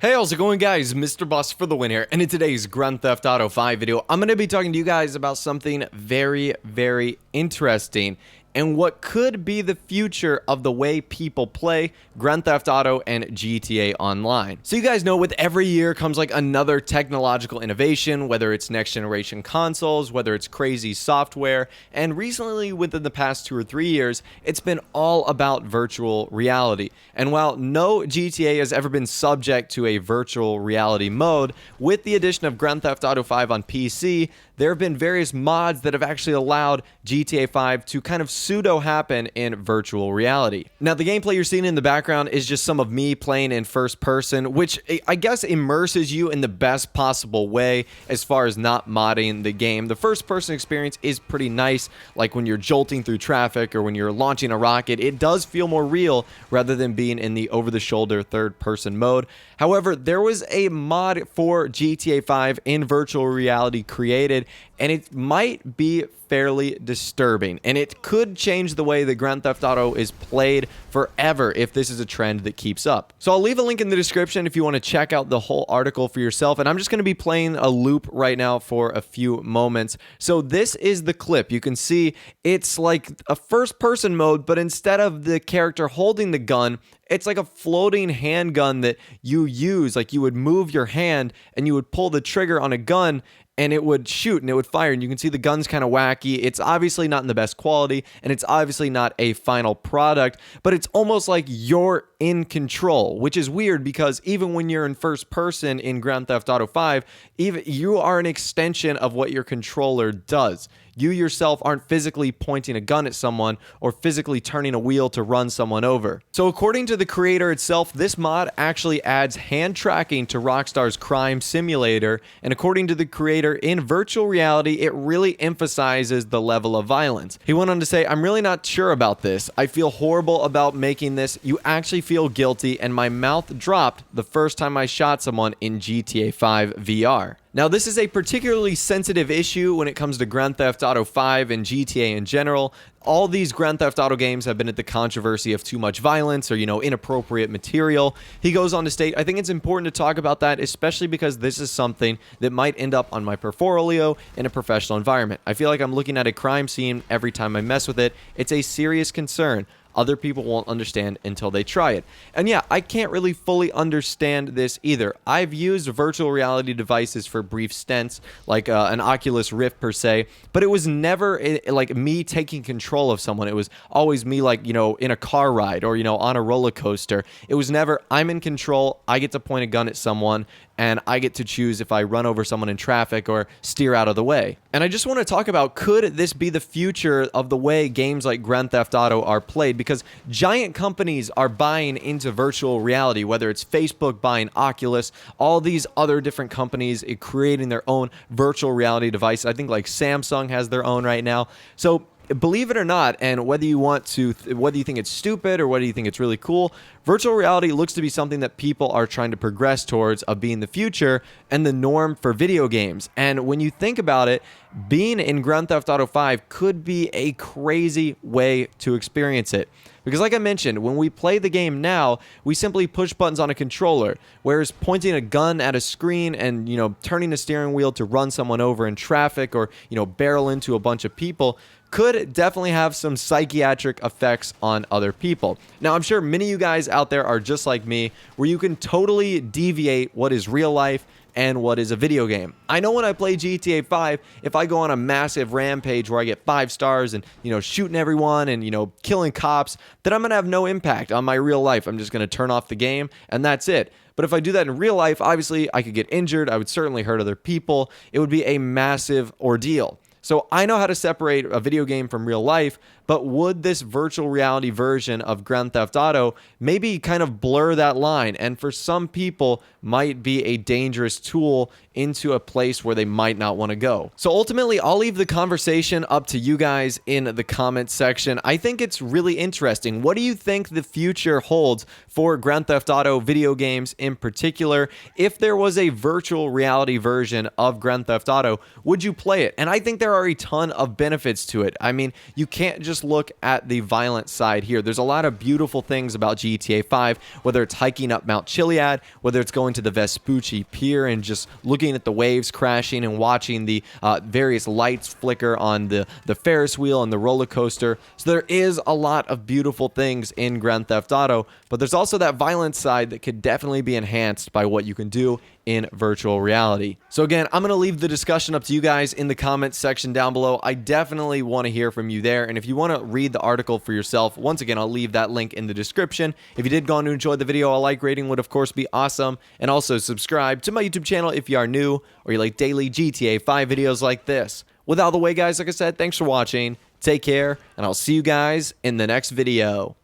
Hey, how's it going, guys? Mr. Boss for the win here, and in today's Grand Theft Auto 5 video, I'm going to be talking to you guys about something very interesting and what could be the future of the way people play Grand Theft Auto and GTA Online. So you guys know with every year comes like another technological innovation, whether it's next generation consoles, whether it's crazy software, and recently within the past 2 or 3 years, it's been all about virtual reality. And while no GTA has ever been subject to a virtual reality mode, with the addition of Grand Theft Auto 5 on PC, there have been various mods that have actually allowed GTA 5 to kind of pseudo happen in virtual reality. Now, the gameplay you're seeing in the background is just some of me playing in first person, which I guess immerses you in the best possible way as far as not modding the game. The first person experience is pretty nice, like when you're jolting through traffic or when you're launching a rocket. It does feel more real rather than being in the over-the-shoulder third person mode. However, there was a mod for GTA 5 in virtual reality created, and it might be fairly disturbing, and it could change the way that Grand Theft Auto is played forever if this is a trend that keeps up. So I'll leave a link in the description if you want to check out the whole article for yourself, and I'm just going to be playing a loop right now for a few moments. So this is the clip. You can see it's like a first-person mode, but instead of the character holding the gun, it's like a floating handgun that you use. Like you would move your hand and you would pull the trigger on a gun and it would shoot and it would fire, and you can see the gun's kind of wacky. It's obviously not in the best quality, and it's obviously not a final product, but it's almost like you're in control, which is weird because even when you're in first person in Grand Theft Auto 5, even you are an extension of what your controller does. You yourself aren't physically pointing a gun at someone or physically turning a wheel to run someone over. So according to the creator itself, this mod actually adds hand tracking to Rockstar's crime simulator, and according to the creator, in virtual reality, it really emphasizes the level of violence. He went on to say, "I'm really not sure about this. I feel horrible about making this. You actually feel guilty, and my mouth dropped the first time I shot someone in GTA 5 VR." Now, this is a particularly sensitive issue when it comes to Grand Theft Auto 5 and GTA in general. All these Grand Theft Auto games have been at the controversy of too much violence or, inappropriate material. He goes on to state, "I think it's important to talk about that, especially because this is something that might end up on my portfolio in a professional environment. I feel like I'm looking at a crime scene every time I mess with it. It's a serious concern. Other people won't understand until they try it." And yeah, I can't really fully understand this either. I've used virtual reality devices for brief stints, like an Oculus Rift per se, but it was never like me taking control of someone. It was always me in a car ride or, on a roller coaster. It was never, I'm in control, I get to point a gun at someone, and I get to choose if I run over someone in traffic or steer out of the way. And I just want to talk about, could this be the future of the way games like Grand Theft Auto are played? Because giant companies are buying into virtual reality, whether it's Facebook buying Oculus, all these other different companies creating their own virtual reality device. I think like Samsung has their own right now. So believe it or not, and whether you think it's stupid or whether you think it's really cool, virtual reality looks to be something that people are trying to progress towards of being the future and the norm for video games. And when you think about it, being in Grand Theft Auto 5 could be a crazy way to experience it. Because like I mentioned, when we play the game now, we simply push buttons on a controller, whereas pointing a gun at a screen and, turning a steering wheel to run someone over in traffic or, barrel into a bunch of people could definitely have some psychiatric effects on other people. Now, I'm sure many of you guys out there are just like me, where you can totally deviate what is real life and what is a video game. I know when I play GTA 5, if I go on a massive rampage where I get 5 stars and, shooting everyone and, killing cops, then I'm going to have no impact on my real life. I'm just going to turn off the game and that's it. But if I do that in real life, obviously I could get injured. I would certainly hurt other people. It would be a massive ordeal. So I know how to separate a video game from real life, but would this virtual reality version of Grand Theft Auto maybe kind of blur that line, and for some people might be a dangerous tool into a place where they might not want to go? So ultimately, I'll leave the conversation up to you guys in the comments section. I think it's really interesting. What do you think the future holds for Grand Theft Auto video games in particular? If there was a virtual reality version of Grand Theft Auto, would you play it? And I think there are a ton of benefits to it. I mean, you can't just just look at the violent side here. There's a lot of beautiful things about GTA 5, whether it's hiking up Mount Chiliad, whether it's going to the Vespucci Pier and just looking at the waves crashing and watching the various lights flicker on the Ferris wheel and the roller coaster. So there is a lot of beautiful things in Grand Theft Auto, but there's also that violent side that could definitely be enhanced by what you can do in virtual reality. So again, I'm going to leave the discussion up to you guys in the comments section down below. I definitely want to hear from you there. And if you want to read the article for yourself, once again, I'll leave that link in the description. If you did go on to enjoy the video, a like rating would of course be awesome. And also subscribe to my YouTube channel if you are new or you like daily GTA 5 videos like this. With all the way, guys, like I said, thanks for watching. Take care, and I'll see you guys in the next video.